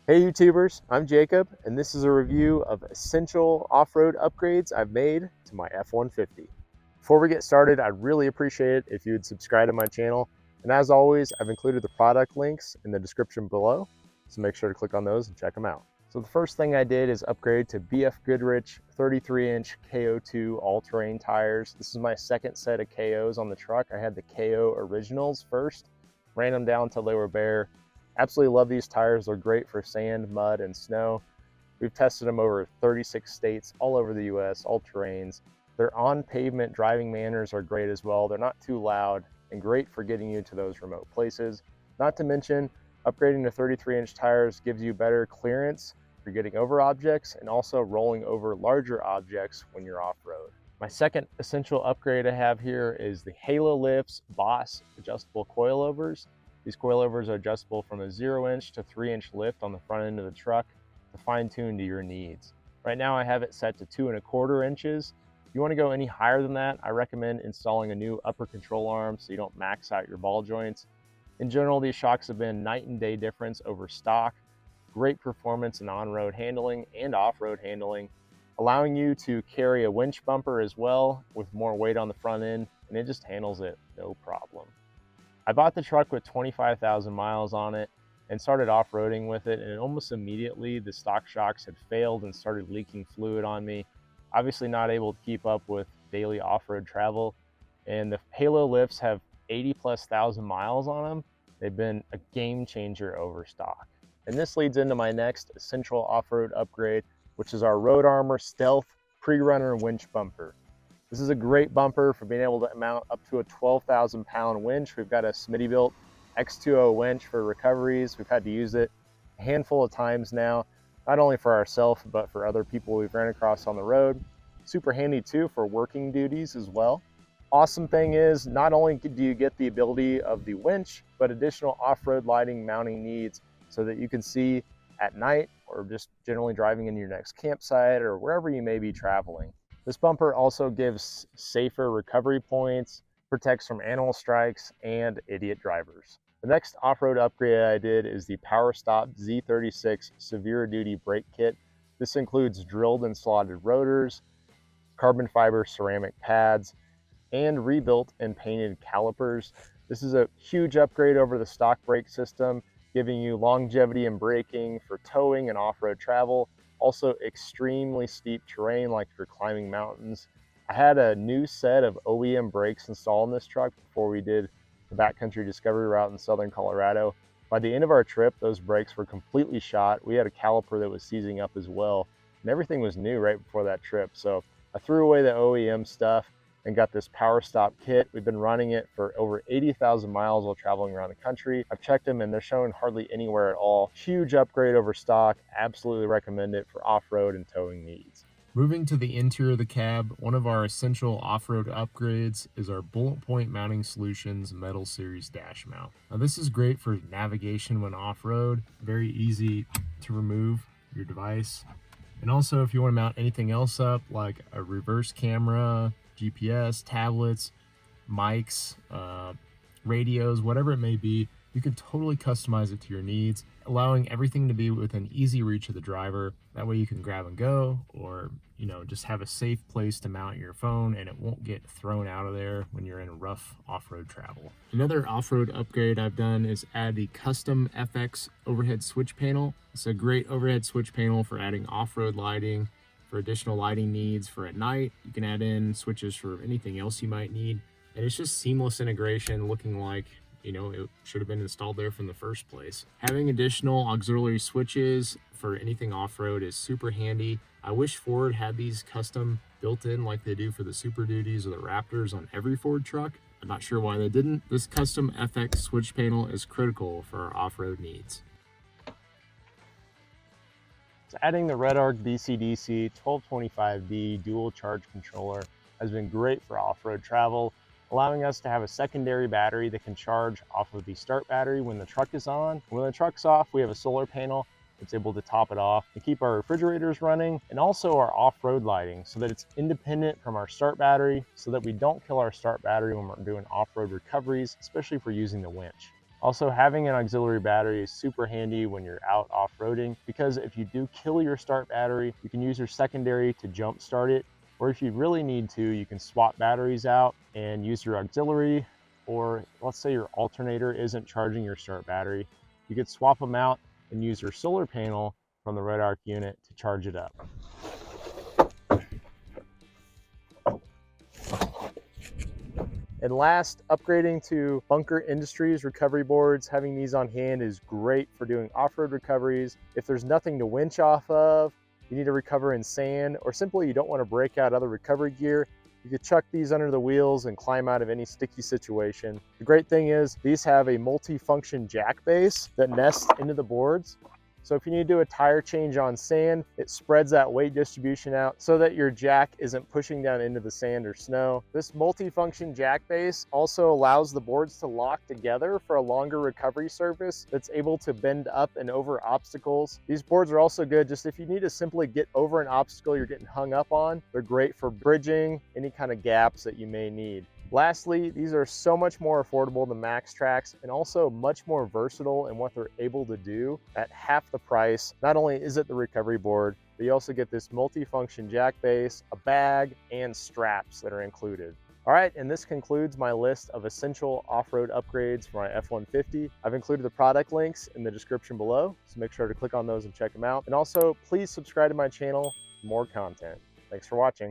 Hey YouTubers, I'm Jacob, and this is a review of essential off-road upgrades I've made to my F-150. Before we get started, I'd really appreciate it if you would subscribe to my channel. And as always, I've included the product links in the description below, so make sure to click on those and check them out. So the first thing I did is upgrade to BF Goodrich 33-inch KO2 all-terrain tires. This is my second set of KOs on the truck. I had the KO Originals first, ran them down until they were bare. Absolutely love these tires. They're great for sand, mud, and snow. We've tested them over 36 states, all over the US, all terrains. Their on-pavement driving manners are great as well. They're not too loud and great for getting you to those remote places. Not to mention, upgrading to 33-inch tires gives you better clearance for getting over objects and also rolling over larger objects when you're off-road. My second essential upgrade I have here is the Halo Lifts Boss adjustable coilovers. These coilovers are adjustable from a 0-inch to 3-inch lift on the front end of the truck to fine-tune to your needs. Right now I have it set to 2¼ inches. If you want to go any higher than that, I recommend installing a new upper control arm so you don't max out your ball joints. In general, these shocks have been night and day difference over stock. Great performance in on-road handling and off-road handling, allowing you to carry a winch bumper as well with more weight on the front end, and it just handles it no problem. I bought the truck with 25,000 miles on it and started off-roading with it, and almost immediately the stock shocks had failed and started leaking fluid on me. Obviously not able to keep up with daily off-road travel, and the Halo lifts have 80,000+ miles on them. They've been a game changer over stock. And this leads into my next essential off-road upgrade, which is our Road Armor Stealth Pre-Runner winch bumper. This is a great bumper for being able to mount up to a 12,000-pound winch. We've got a Smittybilt X2O winch for recoveries. We've had to use it a handful of times now, not only for ourselves, but for other people we've ran across on the road. Super handy too for working duties as well. Awesome thing is, not only do you get the ability of the winch, but additional off-road lighting mounting needs so that you can see at night or just generally driving into your next campsite or wherever you may be traveling. This bumper also gives safer recovery points, protects from animal strikes and idiot drivers. The next off-road upgrade I did is the POWERSTOP Z36 Severe Duty Brake Kit. This includes drilled and slotted rotors, carbon fiber ceramic pads, and rebuilt and painted calipers. This is a huge upgrade over the stock brake system, giving you longevity in braking for towing and off-road travel. Also extremely steep terrain like for climbing mountains. I had a new set of OEM brakes installed in this truck before we did the backcountry discovery route in southern Colorado. By the end of our trip, those brakes were completely shot. We had a caliper that was seizing up as well, and everything was new right before that trip. So I threw away the OEM stuff and got this POWERSTOP kit. We've been running it for over 80,000 miles while traveling around the country. I've checked them and they're showing hardly anywhere at all. Huge upgrade over stock. Absolutely recommend it for off-road and towing needs. Moving to the interior of the cab, one of our essential off-road upgrades is our BULLETPOINT Mounting Solutions Metal Series dash mount. Now this is great for navigation when off-road, very easy to remove your device. And also if you want to mount anything else up like a reverse camera, GPS, tablets, mics, radios, whatever it may be, you can totally customize it to your needs, allowing everything to be within easy reach of the driver. That way you can grab and go, or just have a safe place to mount your phone and it won't get thrown out of there when you're in rough off-road travel. Another off-road upgrade I've done is add the KUSTOM FX overhead switch panel. It's a great overhead switch panel for adding off-road lighting, for additional lighting needs for at night. You can add in switches for anything else you might need. And it's just seamless integration, looking like, it should have been installed there from the first place. Having additional auxiliary switches for anything off-road is super handy. I wish Ford had these custom built in like they do for the Super Duties or the Raptors on every Ford truck. I'm not sure why they didn't. This KUSTOM FX switch panel is critical for our off-road needs. So adding the RedArc DC-DC 1225B dual charge controller has been great for off-road travel, allowing us to have a secondary battery that can charge off of the start battery when the truck is on. When the truck's off, we have a solar panel that's able to top it off and keep our refrigerators running, and also our off-road lighting so that it's independent from our start battery, so that we don't kill our start battery when we're doing off-road recoveries, especially if we're using the winch. Also, having an auxiliary battery is super handy when you're out off-roading, because if you do kill your start battery, you can use your secondary to jump start it, or if you really need to, you can swap batteries out and use your auxiliary, or let's say your alternator isn't charging your start battery, you could swap them out and use your solar panel from the red arc unit to charge it up. And last, upgrading to Bunker Industries recovery boards. Having these on hand is great for doing off-road recoveries. If there's nothing to winch off of, you need to recover in sand, or simply you don't want to break out other recovery gear, you could chuck these under the wheels and climb out of any sticky situation. The great thing is these have a multi-function jack base that nests into the boards. So if you need to do a tire change on sand, it spreads that weight distribution out so that your jack isn't pushing down into the sand or snow. This multi-function jack base also allows the boards to lock together for a longer recovery surface that's able to bend up and over obstacles. These boards are also good just if you need to simply get over an obstacle you're getting hung up on. They're great for bridging any kind of gaps that you may need. Lastly, these are so much more affordable than Max Tracks, and also much more versatile in what they're able to do at half the price. Not only is it the recovery board, but you also get this multi-function jack base, a bag, and straps that are included. All right, and this concludes my list of essential off-road upgrades for my F-150. I've included the product links in the description below, so make sure to click on those and check them out. And also, please subscribe to my channel for more content. Thanks for watching.